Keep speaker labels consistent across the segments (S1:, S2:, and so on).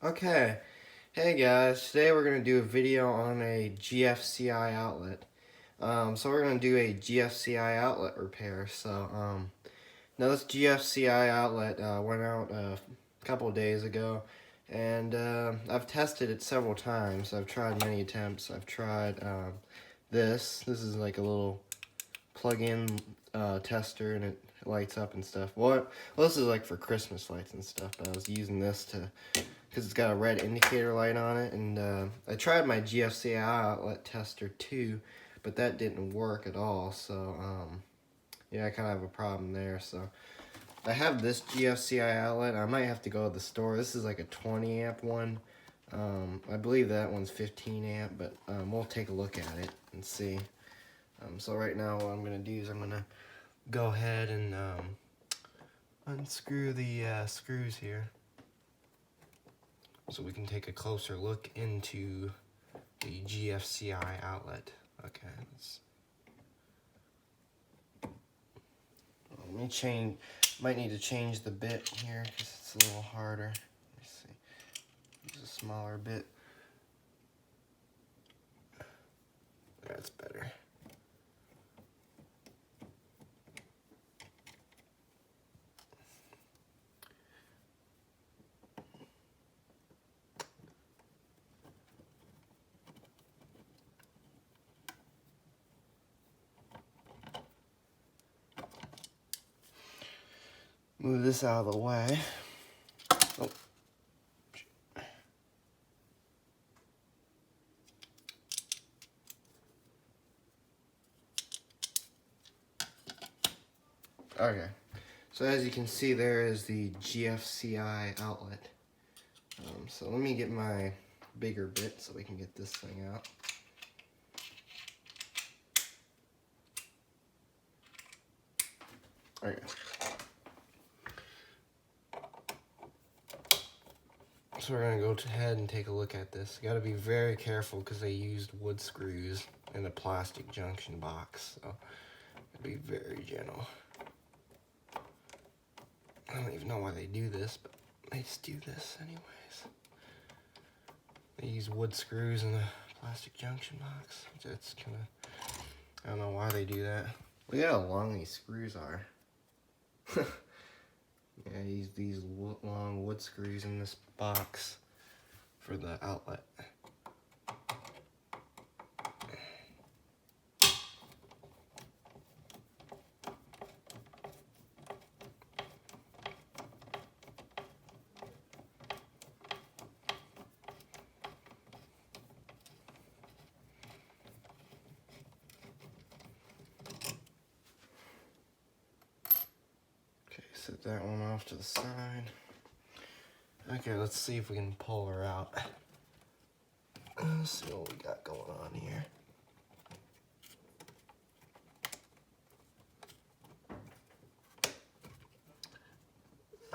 S1: Okay, hey guys, today we're going to do a video on a GFCI outlet. So we're going to do a GFCI outlet repair. Now this GFCI outlet went out a couple of days ago, and I've tested it several times. I've tried many attempts. I've tried this. This is like a little plug-in tester, and it lights up and stuff. Well, this is like for Christmas lights and stuff, but I was using this because it's got a red indicator light on it, and I tried my GFCI outlet tester too, but that didn't work at all. So yeah, I kind of have a problem there. So I have this GFCI outlet. I might have to go to the store. This is like a 20 amp one. I believe that one's 15 amp, but we'll take a look at it and see. So right now what I'm going to do is I'm going to go ahead and unscrew the screws here, so we can take a closer look into the GFCI outlet. Okay, let me change. Might need to change the bit here because it's a little harder. Let me see. Use a smaller bit. That's better. Move this out of the way. Oh. Okay, so as you can see, there is the GFCI outlet. So let me get my bigger bit so we can get this thing out. Okay. So we're going to go ahead and take a look at this. You got to be very careful because they used wood screws in a plastic junction box. So be very gentle. I don't even know why they do this, but they just do this anyways. They use wood screws in a plastic junction box. It's kind of, I don't know why they do that. Look at how long these screws are. Yeah, use these long wood screws in this box for the outlet. Okay, set that one off to the side. Okay, let's see if we can pull her out. Let's see what we got going on here.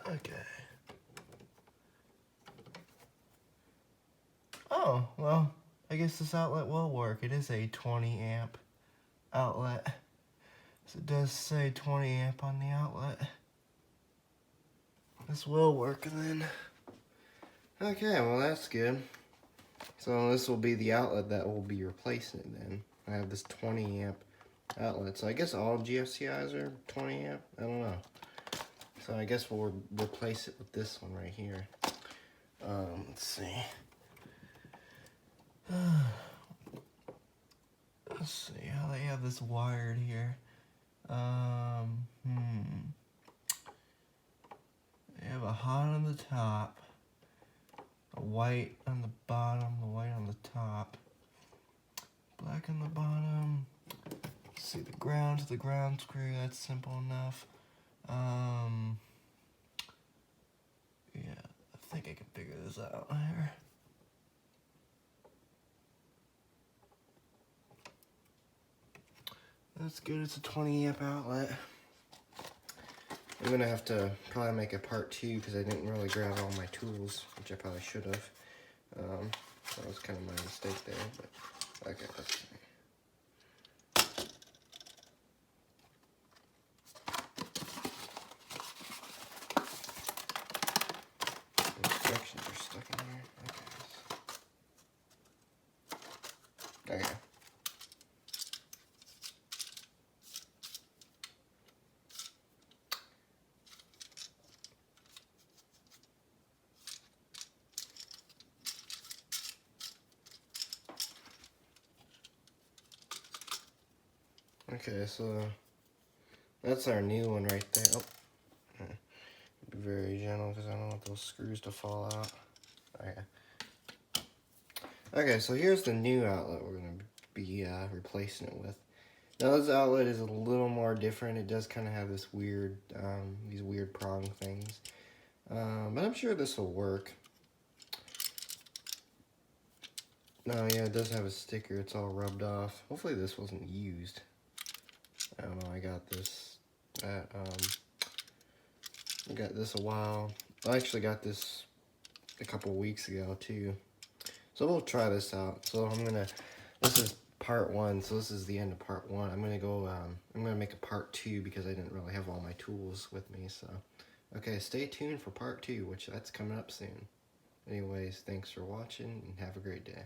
S1: Okay. Oh, well, I guess this outlet will work. It is a 20 amp outlet. So it does say 20 amp on the outlet. This will work then. Okay, well that's good. So this will be the outlet that will be replacing it then. I have this 20 amp outlet. So I guess all GFCIs are 20 amp? I don't know. So I guess we'll replace it with this one right here. Let's see. Let's see how they have this wired here. They have a hot on the top, a white on the bottom, the white on the top, black on the bottom. Let's see, the ground to the ground screw, that's simple enough. Yeah, I think I can figure this out here. That's good, it's a 20 amp outlet. I'm gonna have to probably make a part 2 because I didn't really grab all my tools, which I probably should have. That was kind of my mistake there, but okay, let's see. Instructions are stuck in here. Okay, so that's our new one right there. Oh, be very gentle because I don't want those screws to fall out. Okay. Okay, so here's the new outlet we're going to be replacing it with. Now this outlet is a little more different. It does kind of have this weird, these weird prong things. But I'm sure this will work. No, yeah, it does have a sticker. It's all rubbed off. Hopefully this wasn't used. I don't know. I got this at, I got this a while. I actually got this a couple weeks ago too. So we'll try this out. So this is part 1, so this is the end of part 1. I'm gonna make a part 2 because I didn't really have all my tools with me, so. Okay, stay tuned for part 2, which that's coming up soon. Anyways, thanks for watching and have a great day.